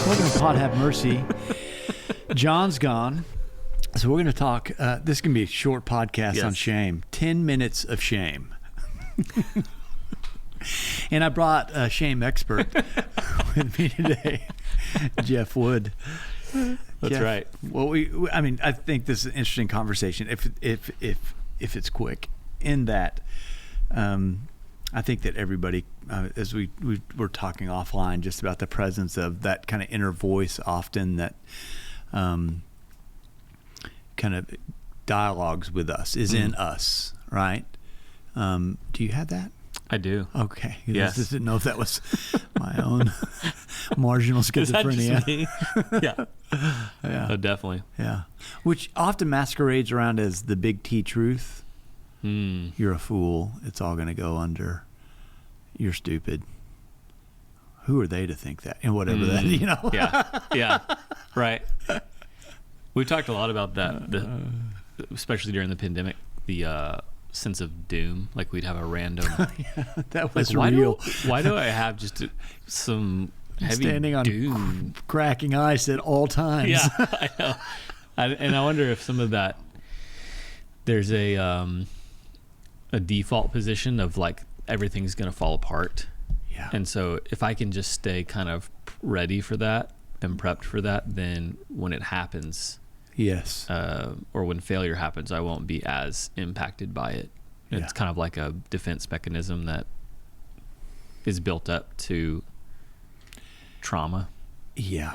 Welcome to Pod Have Mercy. John's gone, so we're going to talk. This can be a short podcast on shame. 10 minutes of shame. And I brought a shame expert with me today, Jeff Wood. That's Jeff, right. Well, I think this is an interesting conversation. If it's quick, in that, I think that everybody, as we were talking offline, just about the presence of that kind of inner voice, often that kind of dialogues with us, is in us, right? Do you have that? I do. Okay. Yes. I just didn't know if that was my own marginal schizophrenia. Is that just me? Yeah. Yeah. Definitely. Yeah. Which often masquerades around as the big T truth. You're a fool. It's all going to go under. You're stupid. Who are they to think that? And whatever that, Yeah. Yeah. Right. We talked a lot about that, especially during the pandemic, the sense of doom. Like we'd have a random. Yeah, that was like, real. Why do I have just some heavy standing on doom? Cracking ice at all times? Yeah, I know. And I wonder if some of that, there's a default position of like everything's going to fall apart. Yeah. And so if I can just stay kind of ready for that and prepped for that, then when it happens, yes, or when failure happens, I won't be as impacted by it. Yeah. It's kind of like a defense mechanism that is built up to trauma. Yeah.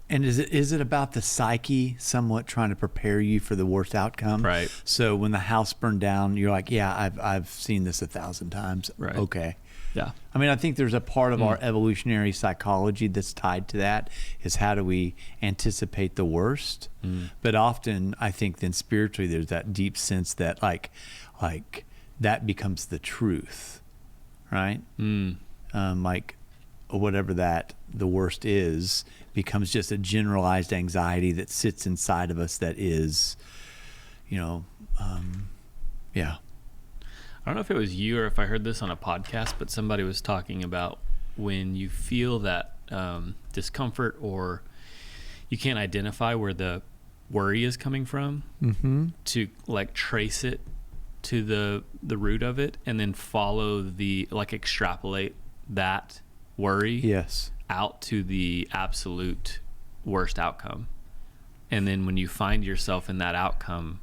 And is it about the psyche somewhat trying to prepare you for the worst outcome? Right. So when the house burned down, you're like, yeah, I've seen this 1,000 times. Right. Okay. Yeah. I mean, I think there's a part of our evolutionary psychology that's tied to that, is how do we anticipate the worst? But often I think then spiritually there's that deep sense that like that becomes the truth, right? Like whatever that the worst is becomes just a generalized anxiety that sits inside of us that is, yeah. I don't know if it was you or if I heard this on a podcast, but somebody was talking about when you feel that discomfort or you can't identify where the worry is coming from, to like trace it to the root of it and then follow extrapolate that worry out to the absolute worst outcome. And then when you find yourself in that outcome,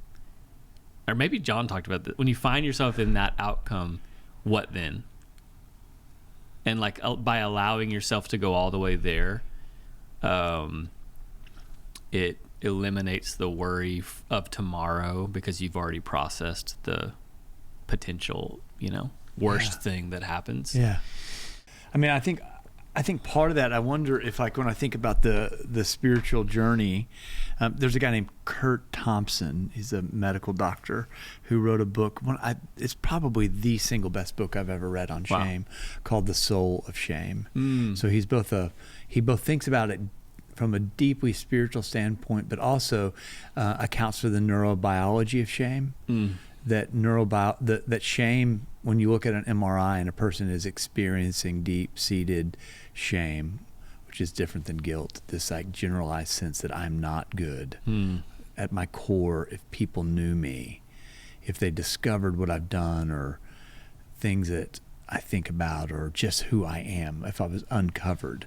or maybe John talked about that, when you find yourself in that outcome, what then? And like by allowing yourself to go all the way there, it eliminates the worry of tomorrow because you've already processed the potential, worst thing that happens. Yeah. I mean, I think part of that, I wonder if, like, when I think about the spiritual journey, there's a guy named Kurt Thompson. He's a medical doctor who wrote a book. It's probably the single best book I've ever read on shame, called The Soul of Shame. So he both thinks about it from a deeply spiritual standpoint, but also accounts for the neurobiology of shame. That shame, when you look at an MRI and a person is experiencing deep-seated shame, which is different than guilt, this like generalized sense that I'm not good. At my core, if people knew me, if they discovered what I've done or things that I think about or just who I am, if I was uncovered,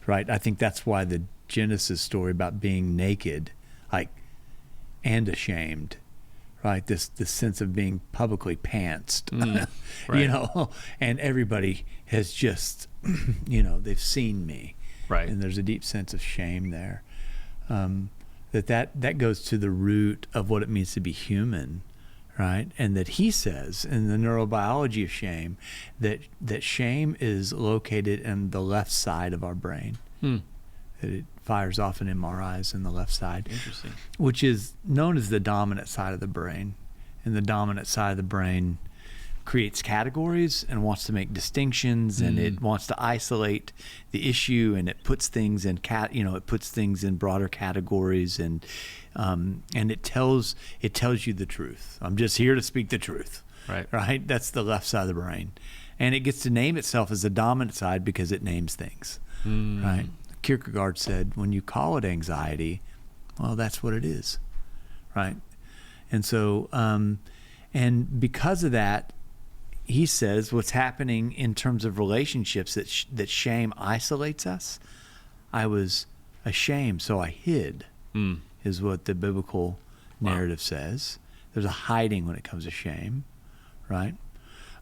right? I think that's why the Genesis story about being naked, and ashamed, right? This sense of being publicly pantsed, right. And everybody has just, they've seen me, right? And there's a deep sense of shame there. That goes to the root of what it means to be human, right? And that he says in the neurobiology of shame that shame is located in the left side of our brain. That it fires off in MRIs in the left side. Interesting. Which is known as the dominant side of the brain. And the dominant side of the brain creates categories and wants to make distinctions, and it wants to isolate the issue, and it puts things in broader categories, and it tells you the truth. I'm just here to speak the truth. Right? That's the left side of the brain. And it gets to name itself as the dominant side because it names things. Right? Kierkegaard said, when you call it anxiety, well, that's what it is, right? And so, and because of that, he says what's happening in terms of relationships, that shame isolates us. I was ashamed, so I hid, is what the biblical narrative says. There's a hiding when it comes to shame, right?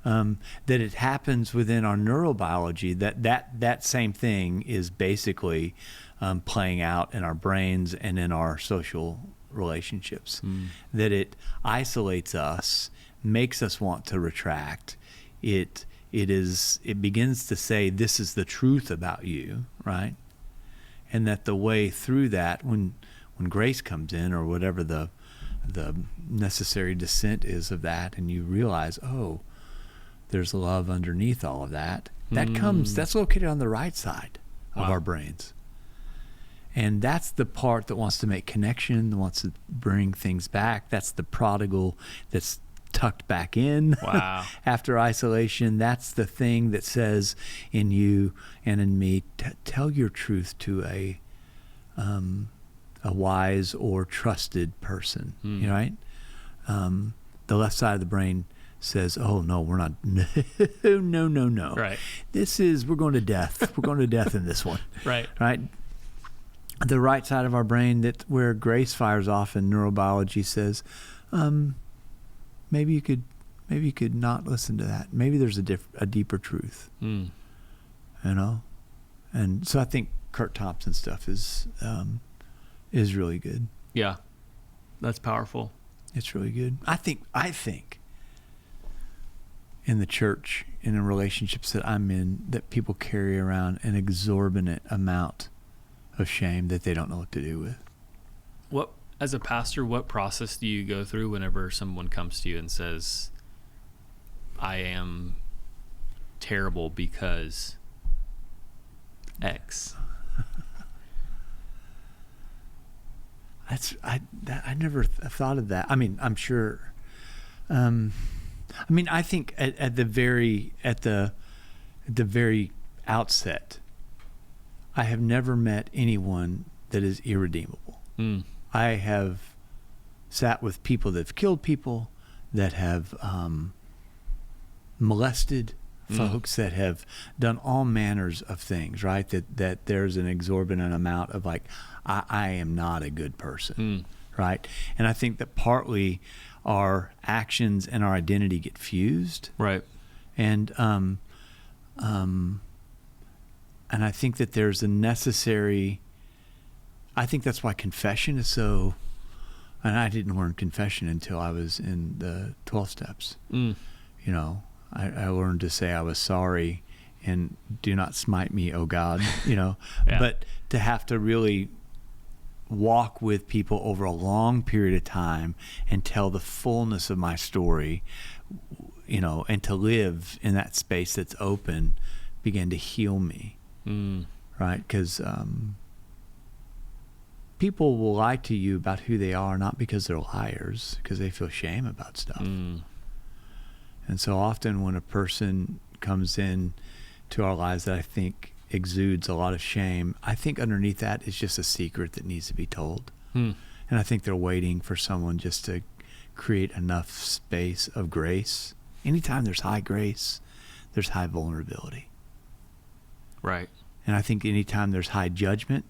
That it happens within our neurobiology, that same thing is basically playing out in our brains and in our social relationships. That it isolates us, makes us want to retract. It begins to say, this is the truth about you, right? And that the way through that, when grace comes in, or whatever the necessary descent is of that, and you realize, oh, there's love underneath all of that. That's located on the right side of our brains. And that's the part that wants to make connection, that wants to bring things back. That's the prodigal that's tucked back in after isolation. That's the thing that says in you and in me, tell your truth to a wise or trusted person, right? The left side of the brain says, oh, no, we're not. No. Right. We're going to death. We're going to death in this one. Right. Right. The right side of our brain, that where grace fires off in neurobiology, says, maybe you could not listen to that. Maybe there's a deeper truth, you know? And so I think Kurt Thompson stuff is really good. Yeah. That's powerful. It's really good. I think in the church and in relationships that I'm in, that people carry around an exorbitant amount of shame that they don't know what to do with. As a pastor, what process do you go through whenever someone comes to you and says, I am terrible because X? I never thought of that. I mean, I'm sure. I think at the very outset, I have never met anyone that is irredeemable. I have sat with people that have killed people, that have molested folks, that have done all manners of things, right? That there's an exorbitant amount of like, I am not a good person, right? And I think that partly our actions and our identity get fused, right? And I think that there's a necessary. I think that's why confession is so. And I didn't learn confession until I was in the 12 steps. You know, I learned to say I was sorry and do not smite me, oh God, you know. Yeah. But to have to really walk with people over a long period of time and tell the fullness of my story, you know, and to live in that space that's open began to heal me, right? Because people will lie to you about who they are, not because they're liars, because they feel shame about stuff. And so often when a person comes in to our lives that I think exudes a lot of shame, I think underneath that is just a secret that needs to be told. And I think they're waiting for someone just to create enough space of grace. Anytime there's high grace, there's high vulnerability. Right. And I think anytime there's high judgment,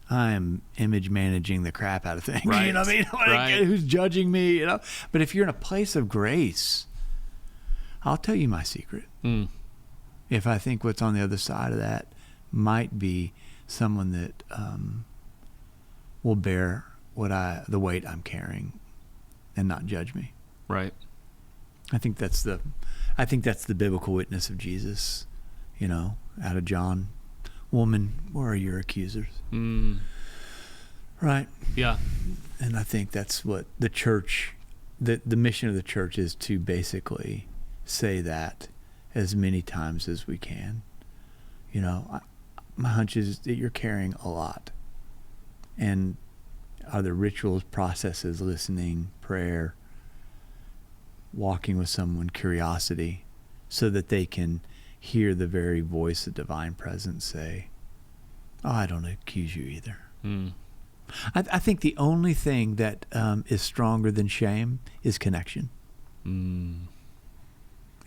I am image managing the crap out of things. Right. You know what I mean? Like, Right. who's judging me, you know? But if you're in a place of grace, I'll tell you my secret. If I think what's on the other side of that might be someone that will bear the weight I'm carrying and not judge me. Right. I think that's the biblical witness of Jesus, you know, out of John. Woman, where are your accusers? Right. Yeah. And I think that's what the church, the mission of the church is to basically say that as many times as we can. You know, my hunch is that you're carrying a lot. And are there rituals, processes, listening, prayer, walking with someone, curiosity, so that they can hear the very voice of divine presence say, Oh, I don't accuse you either. Mm. I think the only thing that is stronger than shame is connection. Mm.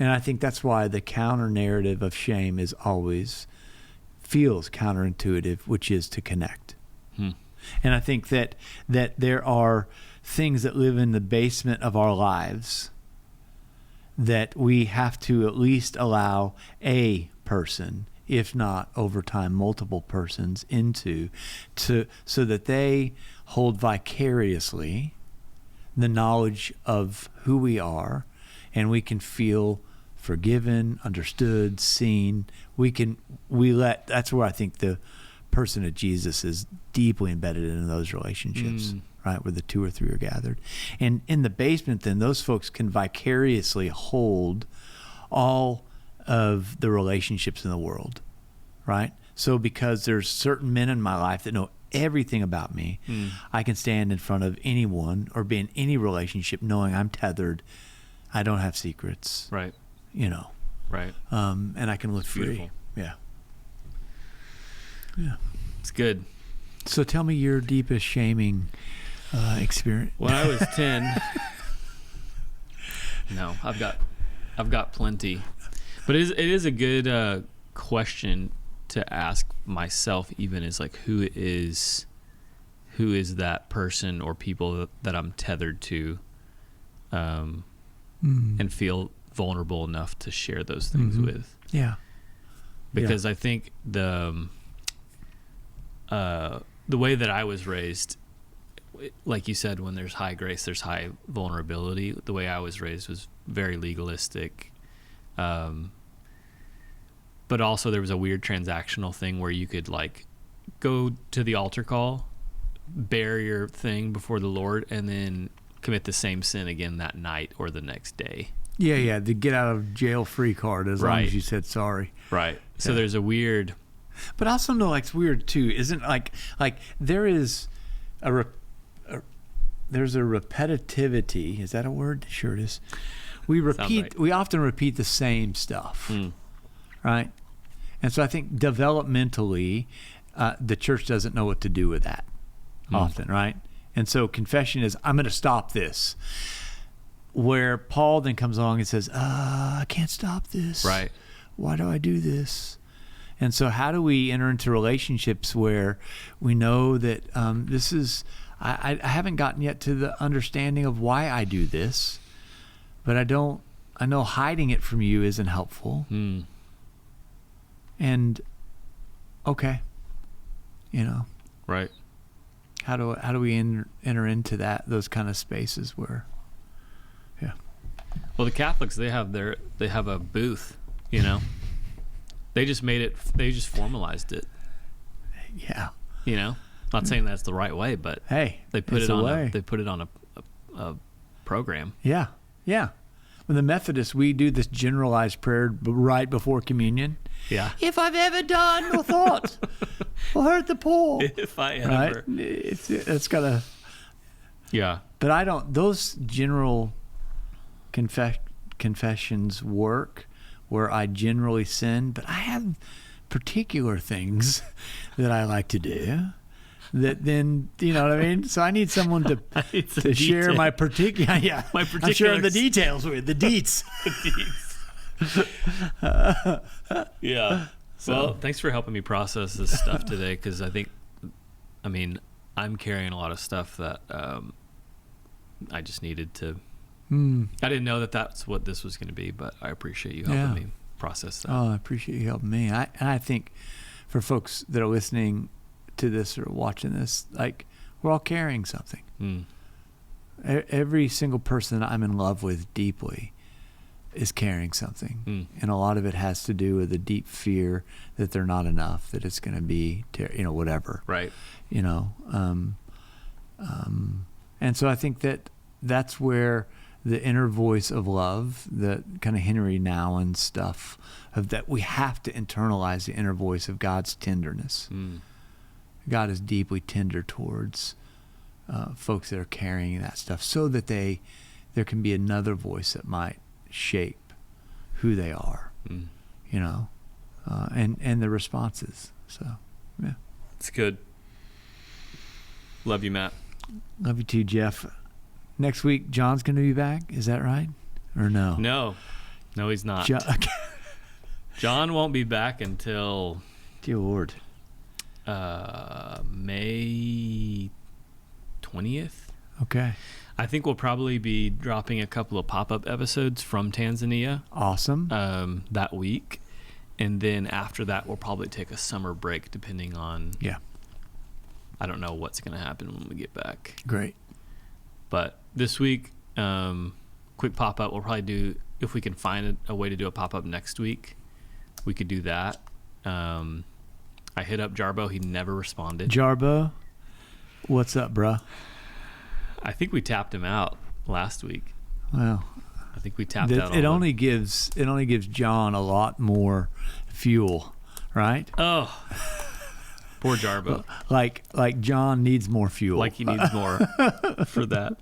And I think that's why the counter narrative of shame is always feels counterintuitive, which is to connect. Hmm. And I think that there are things that live in the basement of our lives that we have to at least allow a person, if not over time multiple persons, into so that they hold vicariously the knowledge of who we are, and we can feel forgiven, understood, seen. That's where I think the person of Jesus is deeply embedded in those relationships, right? Where the two or three are gathered. And in the basement, then those folks can vicariously hold all of the relationships in the world, right? So because there's certain men in my life that know everything about me, I can stand in front of anyone or be in any relationship knowing I'm tethered. I don't have secrets. Right. Right. And I can live free. Beautiful. Yeah. Yeah. It's good. So tell me your deepest shaming experience. When I was 10, no, I've got plenty, but it is a good question to ask myself, even, is like, who is that person or people that I'm tethered to, and feel vulnerable enough to share those things with. Yeah. Because I think the way that I was raised, like you said, when there's high grace, there's high vulnerability. The way I was raised was very legalistic. But also there was a weird transactional thing where you could like go to the altar call, bear your thing before the Lord, and then commit the same sin again that night or the next day. Yeah, the get out of jail free card as long as you said sorry. Right. So there's a weird... But I also know, like, it's weird too, isn't like there is there's a repetitivity. Is that a word? Sure it is. We often repeat the same stuff, right? And so I think developmentally, the church doesn't know what to do with that often, right? And so confession is, I'm going to stop this. Where Paul then comes along and says, I can't stop this. Right. Why do I do this? And so how do we enter into relationships where we know that this is, I haven't gotten yet to the understanding of why I do this, but I know hiding it from you isn't helpful. And okay, Right. How do we enter into those kind of spaces where, yeah. Well, the Catholics, they have a booth, They just formalized it. Yeah. Not saying that's the right way, but hey, they put it on a program. Yeah. Yeah. With the Methodists, we do this generalized prayer right before communion. Yeah. If I've ever done or thought or hurt the poor. If I ever. Right? It's got to. Yeah. But I don't, those general confessions work where I generally sin, but I have particular things that I like to do that then, you know what I mean? So I need someone to share my particular, my particular. I'm sharing the details with, the deets. Yeah. So. Well, thanks for helping me process this stuff today, because I'm carrying a lot of stuff that I just needed to. I didn't know that that's what this was going to be, but I appreciate you helping me process that. Oh, I appreciate you helping me. I think for folks that are listening to this or watching this, like, we're all carrying something. Every single person that I'm in love with deeply is carrying something. And a lot of it has to do with a deep fear that they're not enough, that it's going to be, whatever. Right. And so I think that's where the inner voice of love, the kind of Henry Nouwen stuff, of that we have to internalize the inner voice of God's tenderness. God is deeply tender towards folks that are carrying that stuff, so that there can be another voice that might shape who they are, and the responses. So, yeah. It's good. Love you, Matt. Love you too, Jeff. Next week, John's going to be back. Is that right? Or no? No, he's not. John won't be back until Dear Lord. May 20th. Okay. I think we'll probably be dropping a couple of pop-up episodes from Tanzania Awesome. that week. And then after that, we'll probably take a summer break depending on... Yeah. I don't know what's going to happen when we get back. Great. But this week, quick pop-up. We'll probably do... If we can find a way to do a pop-up next week, we could do that. I hit up Jarbo. He never responded. Jarbo, what's up, bruh? I think we tapped him out last week. Well, I think we tapped out. It only gives John a lot more fuel, right? Oh, poor Jarbo. Like John needs more fuel. Like he needs more for that.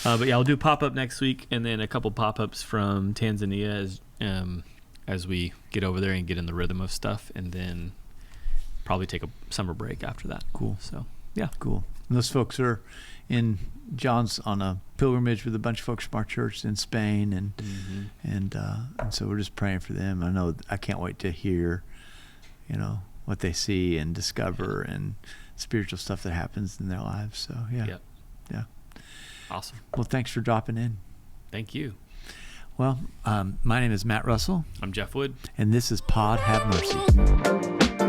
But yeah, I'll do pop up next week, and then a couple pop ups from Tanzania as we get over there and get in the rhythm of stuff, and then probably take a summer break after that. Cool. So yeah, cool. And those folks are John's on a pilgrimage with a bunch of folks from our church in Spain, and so we're just praying for them. I can't wait to hear, what they see and discover and spiritual stuff that happens in their lives. So yeah. Awesome. Well, thanks for dropping in. Thank you. Well, my name is Matt Russell. I'm Jeff Wood. And this is Pod Have Mercy.